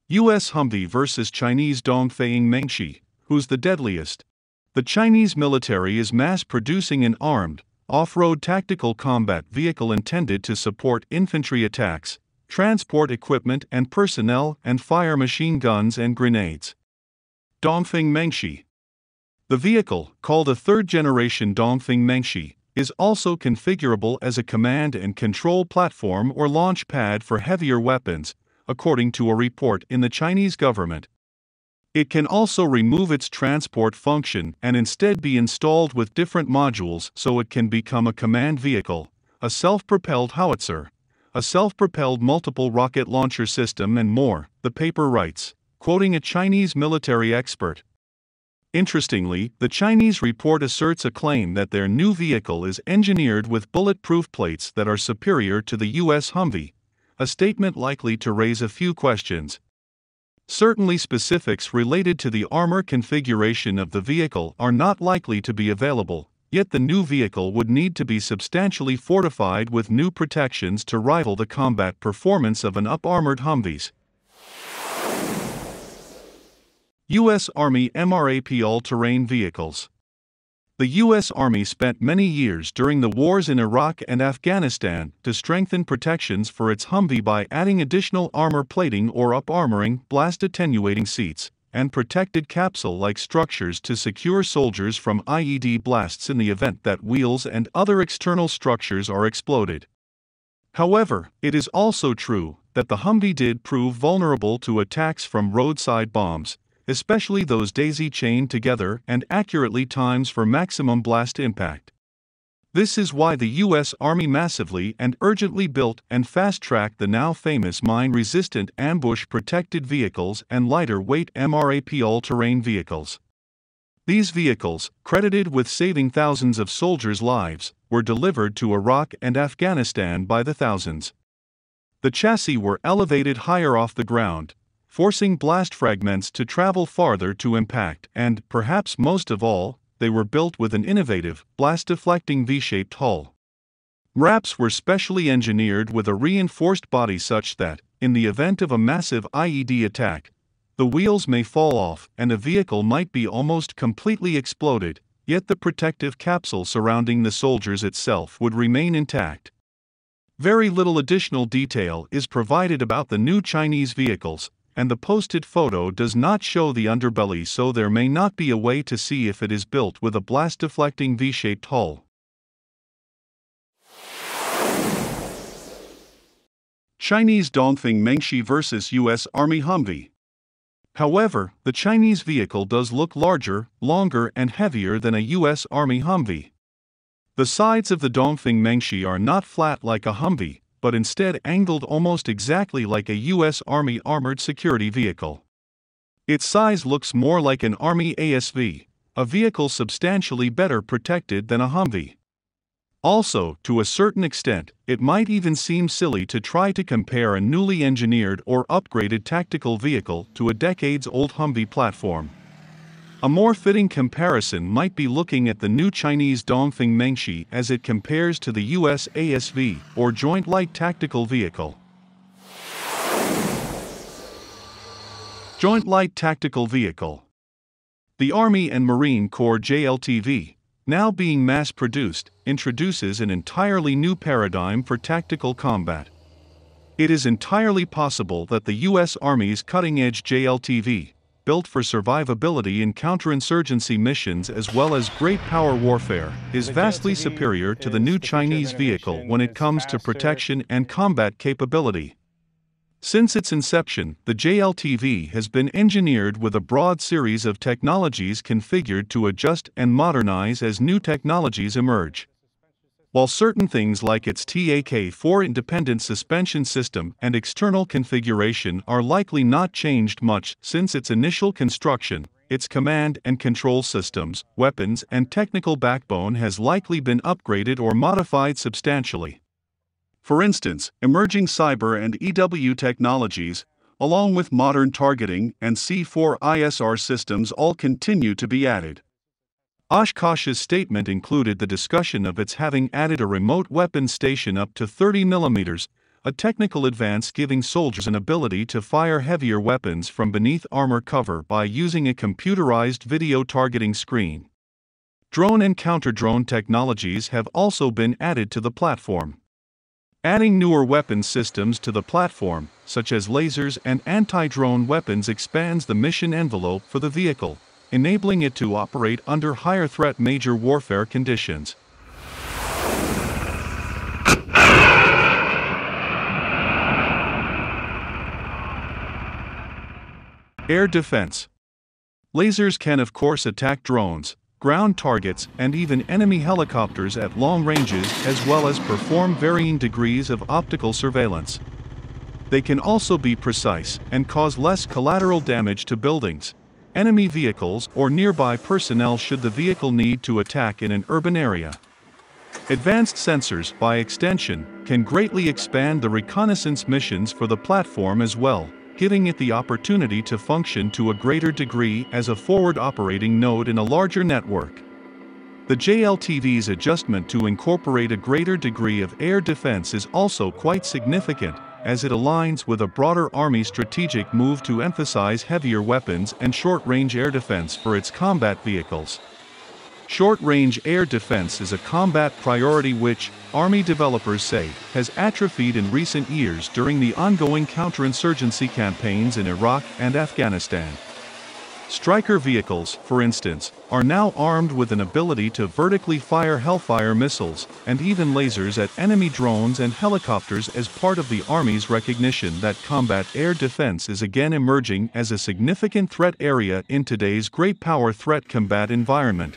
U.S. Humvee vs. Chinese Dongfeng Mengshi, who's the deadliest? The Chinese military is mass-producing an armed, off-road tactical combat vehicle intended to support infantry attacks, transport equipment and personnel, and fire machine guns and grenades. Dongfeng Mengshi. The vehicle, called a third-generation Dongfeng Mengshi, is also configurable as a command and control platform or launch pad for heavier weapons, according to a report in the Chinese government. It can also remove its transport function and instead be installed with different modules so it can become a command vehicle, a self-propelled howitzer, a self-propelled multiple rocket launcher system and more, the paper writes, quoting a Chinese military expert. Interestingly, the Chinese report asserts a claim that their new vehicle is engineered with bulletproof plates that are superior to the U.S. Humvee, a statement likely to raise a few questions. Certainly, specifics related to the armor configuration of the vehicle are not likely to be available, yet the new vehicle would need to be substantially fortified with new protections to rival the combat performance of an up-armored Humvees. U.S. Army MRAP all-terrain vehicles. The U.S. Army spent many years during the wars in Iraq and Afghanistan to strengthen protections for its Humvee by adding additional armor plating or up-armoring, blast-attenuating seats, and protected capsule-like structures to secure soldiers from IED blasts in the event that wheels and other external structures are exploded. However, it is also true that the Humvee did prove vulnerable to attacks from roadside bombs, especially those daisy-chained together and accurately timed for maximum blast impact. This is why the U.S. Army massively and urgently built and fast-tracked the now famous mine-resistant ambush-protected vehicles and lighter-weight MRAP all-terrain vehicles. These vehicles, credited with saving thousands of soldiers' lives, were delivered to Iraq and Afghanistan by the thousands. The chassis were elevated higher off the ground, forcing blast fragments to travel farther to impact, and, perhaps most of all, they were built with an innovative, blast-deflecting V-shaped hull. Wraps were specially engineered with a reinforced body such that, in the event of a massive IED attack, the wheels may fall off and a vehicle might be almost completely exploded, yet the protective capsule surrounding the soldiers itself would remain intact. Very little additional detail is provided about the new Chinese vehicles, and the posted photo does not show the underbelly, so there may not be a way to see if it is built with a blast-deflecting V-shaped hull. Chinese Dongfeng Mengshi vs. U.S. Army Humvee. However, the Chinese vehicle does look larger, longer and heavier than a U.S. Army Humvee. The sides of the Dongfeng Mengshi are not flat like a Humvee, but instead angled almost exactly like a U.S. Army armored security vehicle. Its size looks more like an Army ASV, a vehicle substantially better protected than a Humvee. Also, to a certain extent, it might even seem silly to try to compare a newly engineered or upgraded tactical vehicle to a decades-old Humvee platform. A more fitting comparison might be looking at the new Chinese Dongfeng Mengshi as it compares to the U.S. ASV, or Joint Light Tactical Vehicle. Joint Light Tactical Vehicle. The Army and Marine Corps JLTV, now being mass-produced, introduces an entirely new paradigm for tactical combat. It is entirely possible that the U.S. Army's cutting-edge JLTV, built for survivability in counterinsurgency missions as well as great power warfare, is vastly superior to the new Chinese vehicle when it comes to protection and combat capability. Since its inception, the JLTV has been engineered with a broad series of technologies configured to adjust and modernize as new technologies emerge. While certain things like its TAK-4 independent suspension system and external configuration are likely not changed much since its initial construction, its command and control systems, weapons and technical backbone has likely been upgraded or modified substantially. For instance, emerging cyber and EW technologies, along with modern targeting and C4ISR systems, all continue to be added. Oshkosh's statement included the discussion of its having added a remote weapon station up to 30 mm, a technical advance giving soldiers an ability to fire heavier weapons from beneath armor cover by using a computerized video targeting screen. Drone and counter-drone technologies have also been added to the platform. Adding newer weapon systems to the platform, such as lasers and anti-drone weapons, expands the mission envelope for the vehicle, enabling it to operate under higher threat major warfare conditions. Air defense. Lasers can of course attack drones, ground targets, and even enemy helicopters at long ranges, as well as perform varying degrees of optical surveillance. They can also be precise and cause less collateral damage to buildings, enemy vehicles, or nearby personnel should the vehicle need to attack in an urban area. Advanced sensors, by extension, can greatly expand the reconnaissance missions for the platform as well, giving it the opportunity to function to a greater degree as a forward operating node in a larger network. The JLTV's adjustment to incorporate a greater degree of air defense is also quite significant, as it aligns with a broader Army strategic move to emphasize heavier weapons and short-range air defense for its combat vehicles. Short-range air defense is a combat priority which, Army developers say, has atrophied in recent years during the ongoing counterinsurgency campaigns in Iraq and Afghanistan. Stryker vehicles, for instance, are now armed with an ability to vertically fire Hellfire missiles and even lasers at enemy drones and helicopters as part of the Army's recognition that combat air defense is again emerging as a significant threat area in today's great power threat combat environment.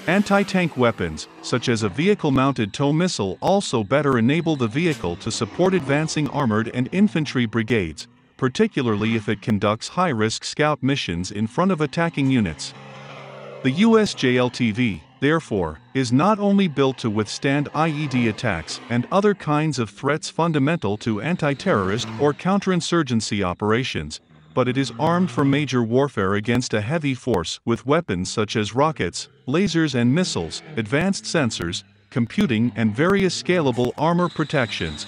Anti-tank weapons, such as a vehicle-mounted tow missile, also better enable the vehicle to support advancing armored and infantry brigades, particularly if it conducts high-risk scout missions in front of attacking units. The US JLTV, therefore, is not only built to withstand IED attacks and other kinds of threats fundamental to anti-terrorist or counterinsurgency operations, but it is armed for major warfare against a heavy force with weapons such as rockets, lasers and missiles, advanced sensors, computing and various scalable armor protections,